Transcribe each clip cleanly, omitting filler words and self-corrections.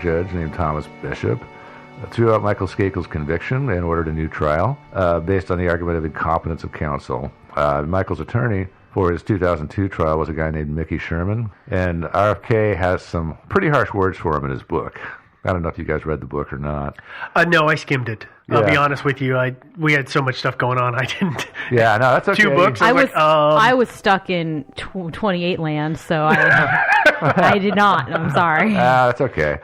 judge named Thomas Bishop threw out Michael Skakel's conviction and ordered a new trial based on the argument of incompetence of counsel. Michael's attorney for his 2002 trial was a guy named Mickey Sherman, and RFK has some pretty harsh words for him in his book. I don't know if you guys read the book or not. No, I skimmed it. Yeah. I'll be honest with you. We had so much stuff going on, I didn't. Yeah, no, that's okay. 2 books. I was stuck in 28 land, so I did not. I'm sorry. That's okay.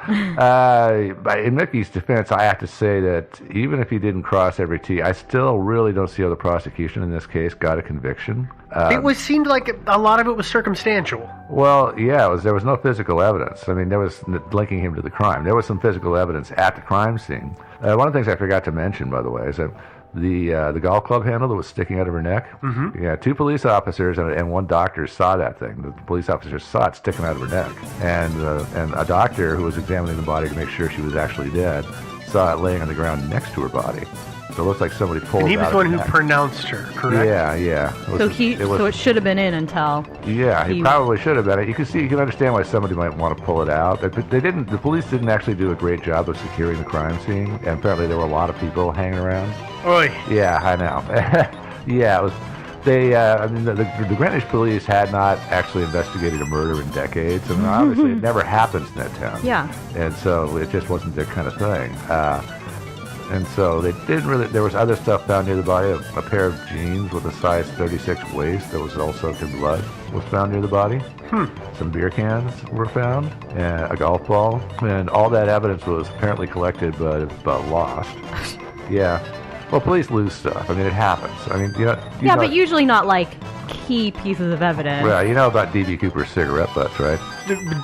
In Mickey's defense, I have to say that even if he didn't cross every T, I still really don't see how the prosecution in this case got a conviction. It seemed like a lot of it was circumstantial. Well, yeah, there was no physical evidence. I mean, there was linking him to the crime. There was some physical evidence at the crime scene. One of the things I forgot to mention, by the way, is that the golf club handle that was sticking out of her neck. Mm-hmm. Yeah, 2 police officers and 1 doctor saw that thing. The police officers saw it sticking out of her neck, and a doctor who was examining the body to make sure she was actually dead saw it laying on the ground next to her body. So it looks like somebody pulled it out. And he was the one who neck. pronounced her, correct? Yeah. So it should have been in until. Yeah, he probably should have been. You can understand why somebody might want to pull it out. They didn't. The police didn't actually do a great job of securing the crime scene, and apparently there were a lot of people hanging around. Oy. Yeah, I know. Yeah, it was. The Greenwich police had not actually investigated a murder in decades, and obviously it never happens in that town. Yeah. And so it just wasn't their kind of thing. And so they didn't really. There was other stuff found near the body. A pair of jeans with a size 36 waist that was all soaked in blood was found near the body. Some beer cans were found, and a golf ball, and all that evidence was apparently collected but lost. Yeah. Well, police lose stuff. I mean, it happens. I mean, Yeah, but usually not like key pieces of evidence. Well, you know about D.B. Cooper's cigarette butts, right?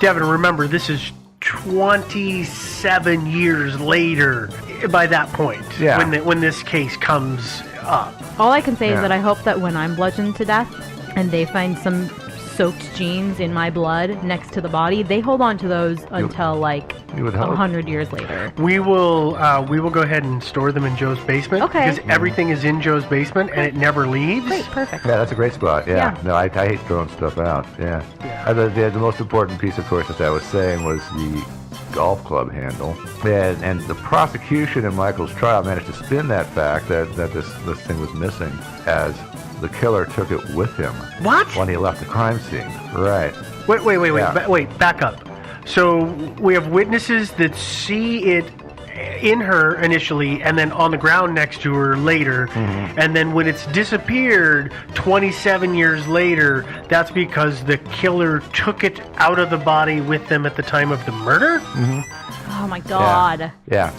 Devin, remember, this is 27 years later by that point when this case comes up. All I can say is that I hope that when I'm bludgeoned to death and they find some soaked jeans in my blood next to the body, they hold on to those until like 100 years later. We will go ahead and store them in Joe's basement. Okay. Because everything is in Joe's basement and it never leaves. Great, perfect. Yeah, that's a great spot. Yeah. No, I hate throwing stuff out. Yeah. The most important piece, of course, that I was saying was the golf club handle. And the prosecution in Michael's trial managed to spin that fact that this thing was missing as the killer took it with him. What? When he left the crime scene. Right. Wait, back up. So we have witnesses that see it in her initially and then on the ground next to her later. Mm-hmm. And then when it's disappeared 27 years later, that's because the killer took it out of the body with them at the time of the murder? Mm-hmm. Oh my God. Yeah.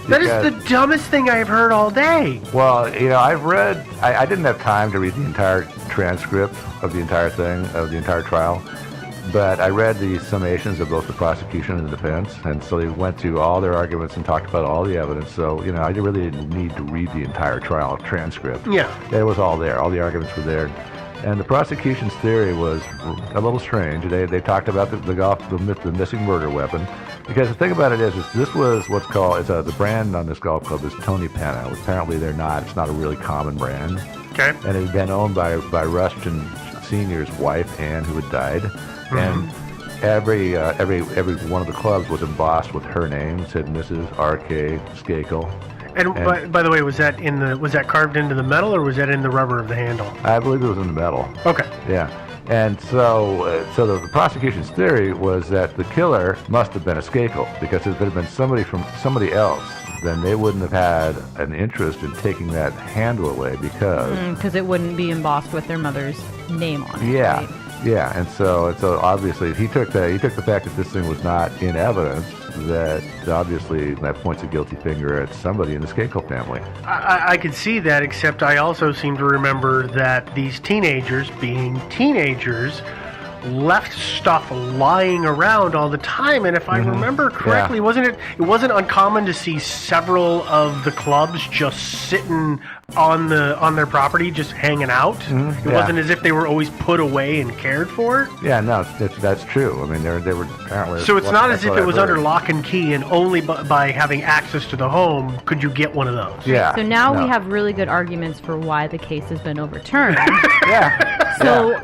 That is the dumbest thing I've heard all day. Well, I've read, I didn't have time to read the entire transcript of the entire thing, of the entire trial, but I read the summations of both the prosecution and the defense, and so they went through all their arguments and talked about all the evidence, so, I really didn't need to read the entire trial transcript. Yeah. It was all there. All the arguments were there. And the prosecution's theory was a little strange. They talked about the missing murder weapon. Because the thing about it is this was what's called, the brand on this golf club is Tony Penna. Apparently it's not a really common brand. Okay. And it had been owned by Rushton Sr.'s wife, Anne, who had died. Mm-hmm. And every one of the clubs was embossed with her name. It said Mrs. R.K. Skakel. And by the way, was that carved into the metal or was that in the rubber of the handle? I believe it was in the metal. Okay. Yeah. And so the prosecution's theory was that the killer must have been a Skakel, because if it had been somebody else, then they wouldn't have had an interest in taking that handle away because it wouldn't be embossed with their mother's name on it. Yeah. Right? Yeah, and so obviously he took the fact that this thing was not in evidence, that obviously that points a guilty finger at somebody in the Skakel family. I could see that, except I also seem to remember that these teenagers, being teenagers, left stuff lying around all the time, and if I remember correctly, it wasn't uncommon to see several of the clubs just sitting on their property, just hanging out. It wasn't as if they were always put away and cared for. Yeah, no, that's true. I mean, they were apparently. So it's not as if it was under lock and key, and only by having access to the home could you get one of those. Yeah. So now we have really good arguments for why the case has been overturned. Yeah. So.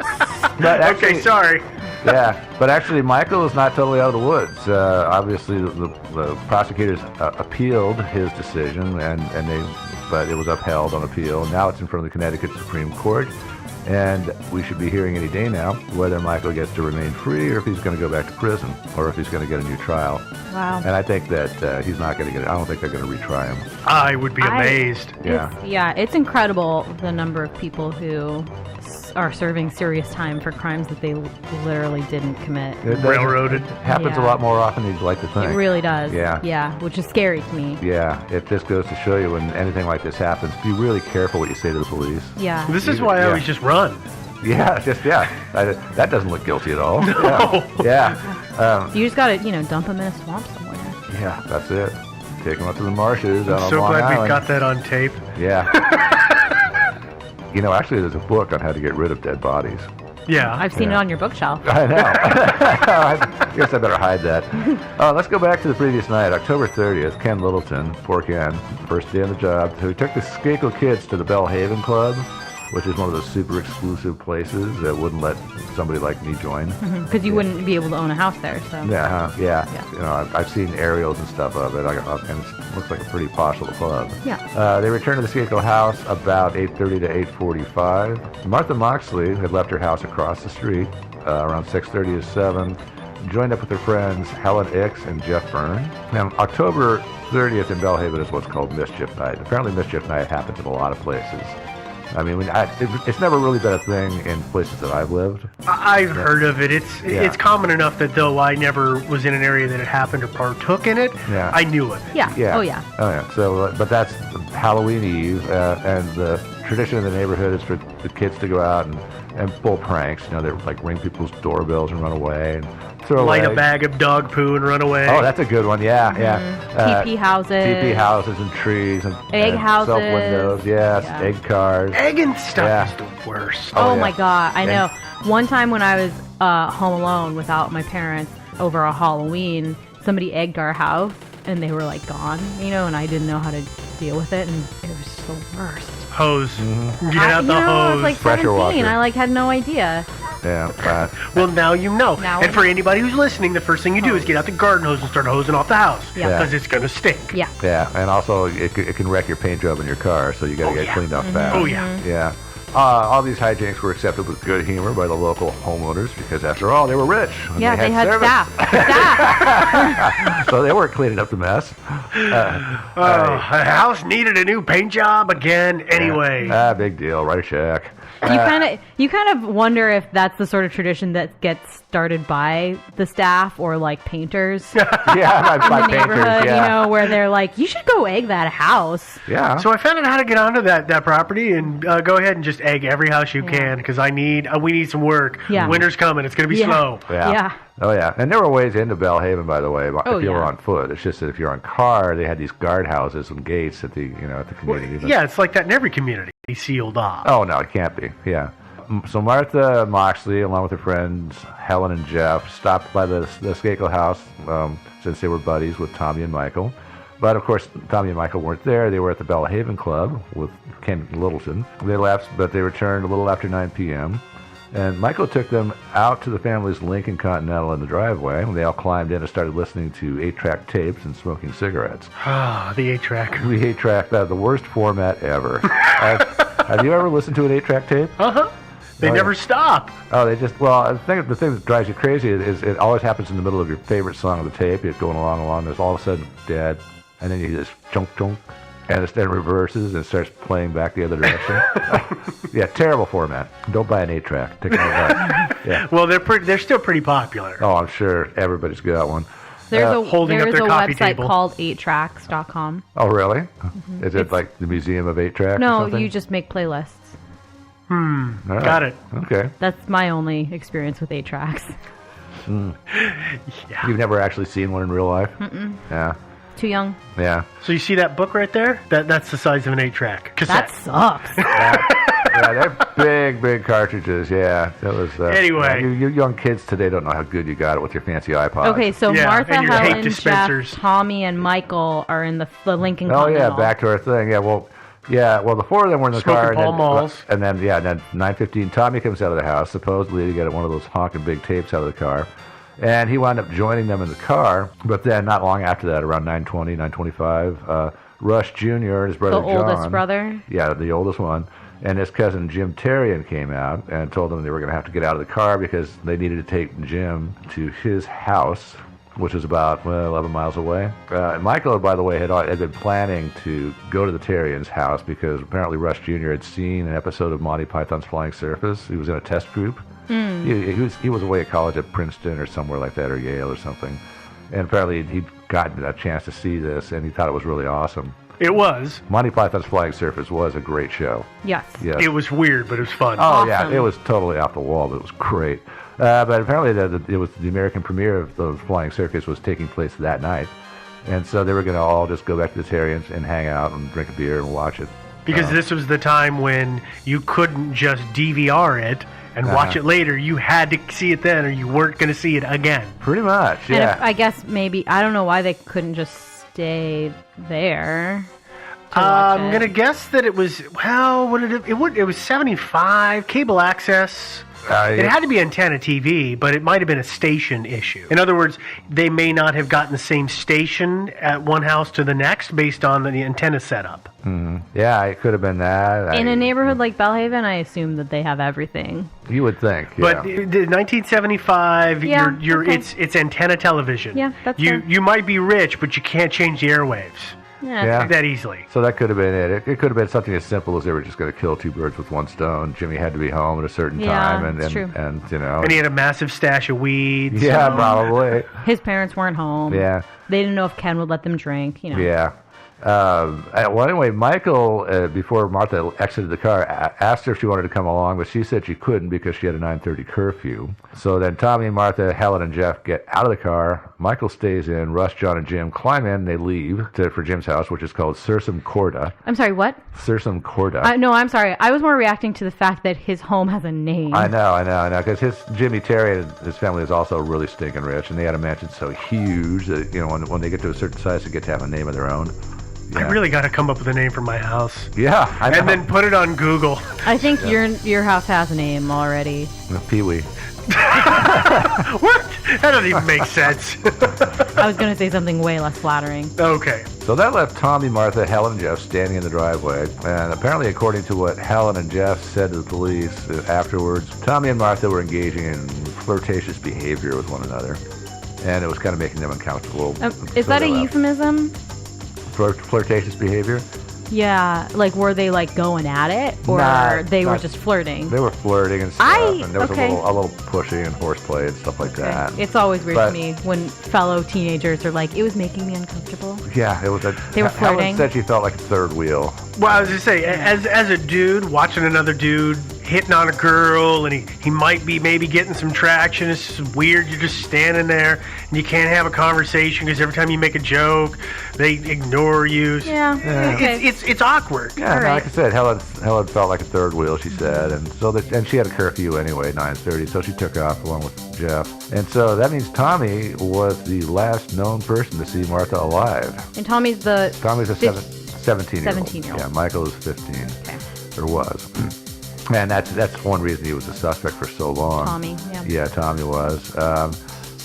But actually, okay, sorry. Yeah, but actually, Michael is not totally out of the woods. Obviously, the prosecutors appealed his decision, but it was upheld on appeal. Now it's in front of the Connecticut Supreme Court, and we should be hearing any day now whether Michael gets to remain free or if he's going to go back to prison or if he's going to get a new trial. Wow. And I think that he's not going to get it. I don't think they're going to retry him. I would be amazed. It's incredible the number of people who are serving serious time for crimes that they literally didn't commit. Railroaded. Happens a lot more often than you'd like to think. It really does. Yeah, which is scary to me. Yeah, it just goes to show you when anything like this happens, be really careful what you say to the police. Yeah. This is why I always just run. Yeah, that doesn't look guilty at all. No. Yeah. You just gotta, dump them in a swamp somewhere. Yeah, that's it. Take them up to the marshes. I'm so glad we've got that on tape. Yeah. Actually, there's a book on how to get rid of dead bodies. Yeah. I've seen it on your bookshelf. I know. I guess I better hide that. Let's go back to the previous night, October 30th. Ken Littleton, poor Ken, first day on the job, who took the Skakel kids to the Bellhaven Club, which is one of those super exclusive places that wouldn't let somebody like me join. Because you wouldn't be able to own a house there. So. Yeah. I've seen aerials and stuff of it, and it looks like a pretty posh little club. Yeah. They returned to the Skakel house about 8:30 to 8:45. Martha Moxley had left her house across the street around 6:30 to 7, joined up with her friends Helen Ix and Jeff Byrne. Now, October 30th in Bellhaven is what's called Mischief Night. Apparently, Mischief Night happens in a lot of places. I mean, it's never really been a thing in places that I've lived. I've heard of it. It's common enough that though I never was in an area that it happened or partook in it, I knew it. Yeah. Oh, yeah. So, but that's Halloween Eve, and the tradition in the neighborhood is for the kids to go out and pull pranks. They like ring people's doorbells and run away. And light a bag of dog poo and run away. Oh, that's a good one. Yeah. TP houses. TP houses and trees and egg houses. Self windows. Yes. Yeah. Egg cars. Egg and stuff is the worst. Oh my God. I know. One time when I was home alone without my parents over a Halloween, somebody egged our house and they were like gone, and I didn't know how to deal with it, and it was just the worst. Hose. Get out the hose. I was like 17. Pressure washer. I had no idea. Yeah. Well, now you know. And for anybody who's listening, the first thing you do is get out the garden hose and start hosing off the house. Because it's going to stink. Yeah. Yeah, and also it can wreck your paint job in your car, so you got to get it cleaned up fast. Oh, yeah. Yeah. All these hijinks were accepted with good humor by the local homeowners because, after all, they were rich. Yeah, they had staff. So they weren't cleaning up the mess. The house needed a new paint job again anyway. Big deal. Write a check. You kind of wonder if that's the sort of tradition that gets started by the staff or like painters. By in the painters, neighborhood, where they're like, you should go egg that house. Yeah. So I found out how to get onto that property and go ahead and just egg every house you can because we need some work. Yeah. Winter's coming. It's going to be slow. Yeah. Oh, yeah. And there were ways into Bellhaven, by the way, if you were on foot. It's just that if you're on car, they had these guardhouses and gates at the community. Well, it's like that in every community. Sealed off. Oh, no, it can't be. Yeah. So Martha Moxley, along with her friends Helen and Jeff, stopped by the Skakel house since they were buddies with Tommy and Michael. But, of course, Tommy and Michael weren't there. They were at the Bellhaven Club with Ken Littleton. They left, but they returned a little after 9 p.m., and Michael took them out to the family's Lincoln Continental in the driveway. They all climbed in and started listening to 8-track tapes and smoking cigarettes. Ah, the 8-track. The 8-track, the worst format ever. Have you ever listened to an 8-track tape? Uh-huh. They never stop. Oh, the thing that drives you crazy is it always happens in the middle of your favorite song on the tape. You're going along, there's all of a sudden dead, and then you hear this chunk, chunk, and it then reverses and starts playing back the other direction. Yeah, terrible format. Don't buy an 8-track. Take it back. Yeah. Well, they're still pretty popular. Oh, I'm sure everybody's got one. There's a coffee website table. called 8tracks.com. Oh, really? Mm-hmm. Is it like the Museum of 8-Tracks? No, or something? you just make playlists. All right. Got it. Okay. That's my only experience with 8-tracks. Yeah. You've never actually seen one in real life? Mm-mm. Yeah. Too young. Yeah. So you see that book right there? That's the size of an 8-track cassette. That sucks. Yeah, they're big cartridges. Yeah, that was. Anyway, you young kids today don't know how good you got it with your fancy iPod. Okay, so Yeah, Martha, and your tape Helen, Jeff, dispensers. Tommy, and Michael are in the Lincoln Oh Continental. yeah, back to our thing. Yeah, well, Yeah, well, the four of them were in the Smoking car. Pall Malls. And then 9:15, Tommy comes out of the house, supposedly to get one of those honking big tapes out of the car. And he wound up joining them in the car. But then not long after that, around 9:20, 9:25, Rush Jr. and his brother The John. oldest brother? Yeah, the oldest one. And his cousin Jim Terrian came out and told them they were going to have to get out of the car because they needed to take Jim to his house, which is about 11 miles away. Michael, by the way, had been planning to go to the Terrians' house because apparently Rush Jr. had seen an episode of Monty Python's Flying Circus. He was in a test group. He was away at college at Princeton or somewhere like that, or Yale or something. And apparently he'd gotten a chance to see this, and he thought it was really awesome. It was. Monty Python's Flying Circus was a great show. Yes. Yes. It was weird, but it was fun. Oh, Awesome. yeah, it was totally off the wall, but it was great. But apparently it was the American premiere of the Flying Circus was taking place that night. And so they were going to all just go back to the Terrians and hang out and drink a beer and watch it. Because this was the time when you couldn't just DVR it and watch it later. You had to see it then or you weren't going to see it again. Pretty much, And yeah. I guess maybe, I don't know why they couldn't just stay there. I'm going to guess that it was, well, what did it was 75, cable access. It had to be antenna TV, but it might have been a station issue. In other words, they may not have gotten the same station at one house to the next based on the antenna setup. Yeah, it could have been that. In a neighborhood like Bellhaven, I assume that they have everything. You would think, yeah. But 1975, Yeah, you're okay. it's antenna television. Yeah, that's you fair. you might be rich, but you can't change the airwaves Yeah. Yeah. that easily. So that could have been it. It could have been something as simple as they were just going to kill two birds with one stone. Jimmy had to be home at a certain Yeah, time, and it's true. and you know, And he had a massive stash of weeds. yeah, probably, His parents weren't home. yeah. They didn't know if Ken would let them drink, you know. Yeah. Well, anyway, Michael, before Martha exited the car, asked her if she wanted to come along, but she said she couldn't because she had a 9:30 curfew. So then Tommy, Martha, Helen, and Jeff get out of the car. Michael stays in. Russ, John, and Jim climb in. They leave for Jim's house, which is called Sursum Corda. I'm sorry, what? Sursum Corda. No, I'm sorry. I was more reacting to the fact that his home has a name. I know. Because Jimmy Terry and his family is also really stinking rich, and they had a mansion so huge that, you know, when they get to a certain size, they get to have a name of their own. I really got to come up with a name for my house. Yeah, I know. And then put it on Google. I think your house has a name already. Pee-wee. What? That doesn't even make sense. I was going to say something way less flattering. Okay. So that left Tommy, Martha, Helen, and Jeff standing in the driveway. And apparently, according to what Helen and Jeff said to the police afterwards, Tommy and Martha were engaging in flirtatious behavior with one another. And it was kind of making them uncomfortable. Is that a euphemism? Flirtatious behavior? Yeah, like were they like going at it, or they were just flirting? They were flirting and stuff, and there was a little pushing and horseplay and stuff like that. It's always weird to me when fellow teenagers are like, "It was making me uncomfortable." Yeah, it was. They were flirting. Helen said she felt like a third wheel. Well, I was just say, as a dude watching another dude hitting on a girl, and he might be maybe getting some traction. It's just weird. You're just standing there, and you can't have a conversation because every time you make a joke, they ignore you. Yeah. Okay. It's awkward. Yeah, All right. like I said, Helen felt like a third wheel. She said, and she had a curfew anyway, 9:30, so she took off along with Jeff. And so that means Tommy was the last known person to see Martha alive. And Tommy's a 17-year-old. 17-year-old. Yeah, Michael is 15, Okay. or was. And that's one reason he was a suspect for so long. Tommy, yeah. Yeah, Tommy was.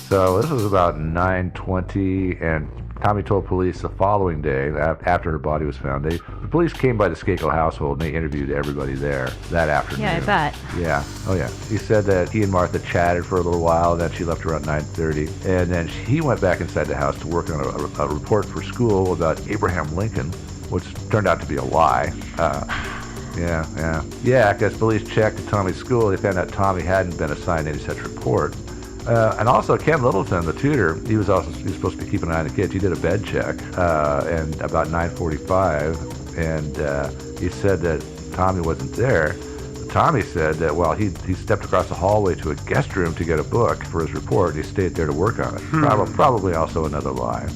So this was about 9:20, and Tommy told police the following day, after her body was found, the police came by the Skakel household, and they interviewed everybody there that afternoon. Yeah, I bet. Yeah. Oh, yeah. He said that he and Martha chatted for a little while, and then she left around 9:30. And then he went back inside the house to work on a report for school about Abraham Lincoln, which turned out to be a lie. Yeah, because police checked at Tommy's school. They found out Tommy hadn't been assigned any such report. And also, Ken Littleton, the tutor, he was supposed to be keeping an eye on the kids. He did a bed check, and about 9:45, and he said that Tommy wasn't there. Tommy said that, well, he stepped across the hallway to a guest room to get a book for his report. He stayed there to work on it. Probably also another lie.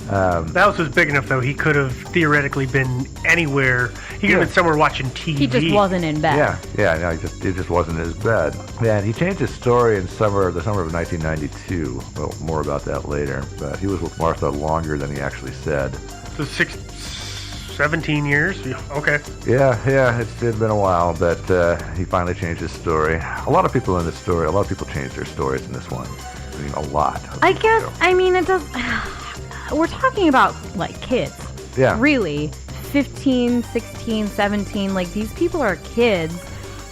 The house was big enough, though. He could have theoretically been anywhere. He could have been somewhere watching TV. He just wasn't in bed. No, he just wasn't in his bed. And he changed his story in the summer of 1992. Well, more about that later. But he was with Martha longer than he actually said. So 17 years? Okay. Yeah, it's been a while, but he finally changed his story. A lot of people in this story, a lot of people changed their stories in this one. I mean, a lot. I guess, I mean, it does... We're talking about, like, kids. Yeah. Really. 15, 16, 17, like, these people are kids,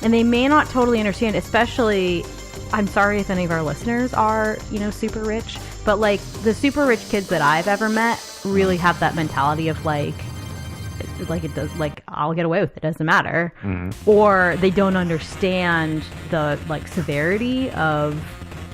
and they may not totally understand, especially... I'm sorry if any of our listeners are, super rich, but, like, the super rich kids that I've ever met really have that mentality of, like it does, like, I'll get away with it, doesn't matter. Mm-hmm. Or they don't understand the, like, severity of,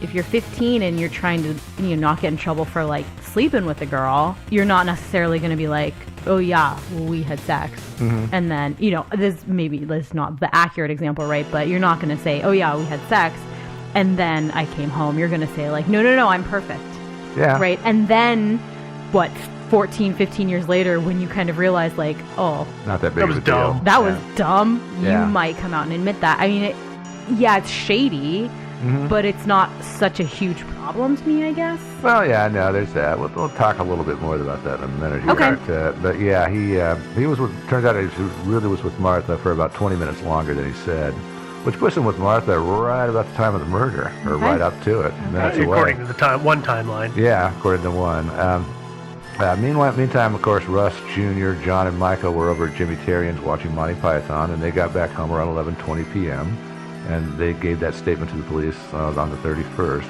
if you're 15 and you're trying to, not get in trouble for, like, sleeping with a girl, you're not necessarily going to be like, oh yeah, we had sex. Mm-hmm. And then, this is not the accurate example, right? But you're not going to say, oh yeah, we had sex. And then I came home. You're going to say, like, no, I'm perfect. Yeah. Right? And then, 14, 15 years later, when you kind of realize, like, oh. Not that big of a deal. That was dumb. Yeah. You might come out and admit that. I mean, it's shady, but it's not such a huge problem to me, I guess. Well, yeah, no, there's that. We'll talk a little bit more about that in a minute here. Okay. But yeah, he was turns out he really was with Martha for about 20 minutes longer than he said. Which puts him with Martha right about the time of the murder, or right up to it. According to the one timeline. Yeah, according to one. Meantime, of course, Russ Jr., John, and Michael were over at Jimmy Terrian's watching Monty Python, and they got back home around 11:20 p.m., and they gave that statement to the police on the 31st.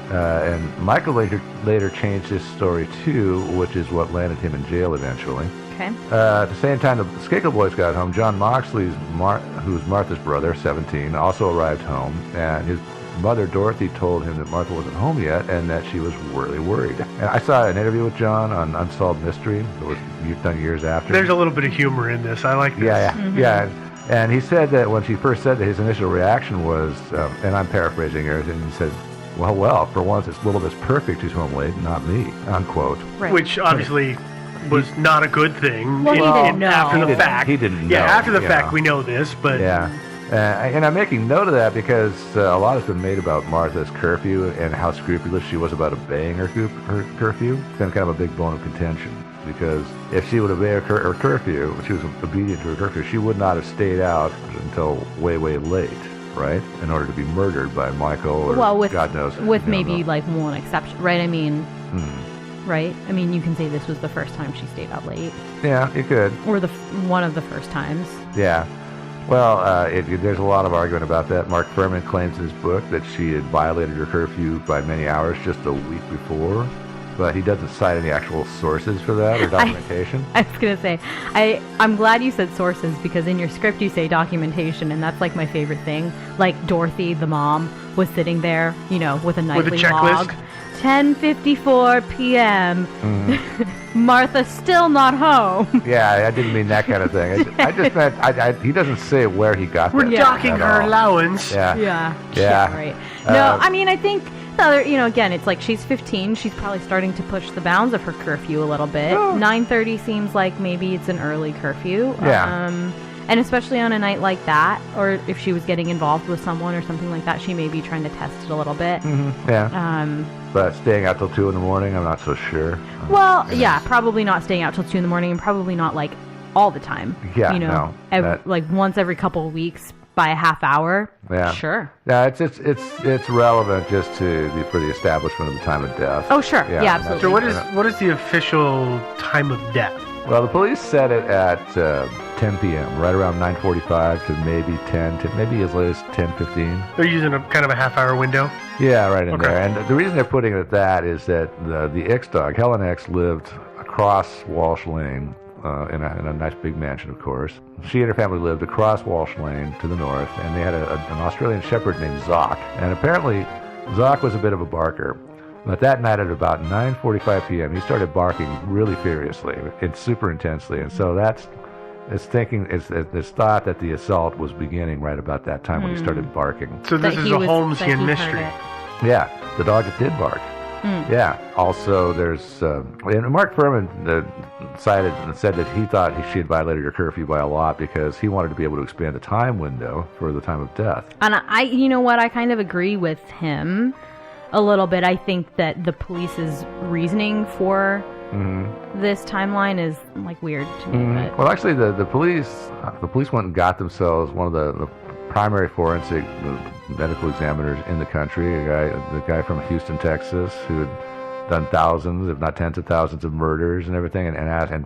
And Michael later changed his story, too, which is what landed him in jail eventually. Okay. At the same time the Skakel boys got home, John Moxley, who's Martha's brother, 17, also arrived home, and his mother, Dorothy, told him that Martha wasn't home yet and that she was really worried. And I saw an interview with John on Unsolved Mystery that was done years after. There's a little bit of humor in this. I like this. Yeah. And he said that when she first said that, his initial reaction was, and I'm paraphrasing here, and he said, well, for once, it's little Miss Perfect who's home late, not me, unquote. Right. Which obviously was not a good thing. Well, he didn't know. After the fact. He didn't know. Yeah, after the fact, we know this, but... Yeah. And I'm making note of that because a lot has been made about Martha's curfew and how scrupulous she was about obeying her curfew. It's been kind of a big bone of contention. Because if she would obey her curfew, if she was obedient to her curfew, she would not have stayed out until way, way late, right? In order to be murdered by Michael or God knows. With maybe like one exception, right? I mean, right? I mean, you can say this was the first time she stayed out late. Yeah, you could. Or one of the first times. Yeah. Well, there's a lot of argument about that. Mark Furman claims in his book that she had violated her curfew by many hours just a week before. But he doesn't cite any actual sources for that or documentation. I was going to say, I'm glad you said sources because in your script you say documentation, and that's like my favorite thing. Like Dorothy, the mom, was sitting there, with a nightly log. 10:54 p.m. Martha still not home. Yeah, I didn't mean that kind of thing. I just meant he doesn't say where he got that. We're docking her allowance. Yeah. Right. No, I mean, I think... again, it's like she's 15. She's probably starting to push the bounds of her curfew a little bit. 9:30 seems like maybe it's an early curfew. Yeah. And especially on a night like that, or if she was getting involved with someone or something like that, she may be trying to test it a little bit. Mm-hmm. Yeah. But staying out till 2 in the morning, I'm not so sure. Well, yeah, probably not staying out till 2 in the morning, and probably not like all the time. Yeah. No. Like once every couple of weeks. By a half hour? Yeah. Sure. Yeah, it's relevant just for the establishment of the time of death. Oh, sure. Yeah, absolutely. So what is the official time of death? Well, the police set it at 10 p.m., right around 9:45 to maybe 10, to maybe as late as 10:15. They're using a kind of a half-hour window? Yeah, right in there. And the reason they're putting it at that is that the X dog, Helen X, lived across Walsh Lane, in a nice big mansion, of course. She and her family lived across Walsh Lane to the north, and they had an Australian shepherd named Zoc. And apparently, Zoc was a bit of a barker. But that night at about 9:45 p.m., he started barking really furiously and super intensely. And so it's thought that the assault was beginning right about that time when he started barking. So this is a Holmesian mystery. Yeah, the dog that did bark. Yeah. Also, there's and Mark Furman cited and said that he thought she had violated her curfew by a lot because he wanted to be able to expand the time window for the time of death. And I kind of agree with him a little bit. I think that the police's reasoning for This timeline is like weird to me. But Well, actually, the police went and got themselves one of the primary forensic medical examiners in the country, the guy from Houston, Texas, who had done thousands, if not tens of thousands, of murders and everything, and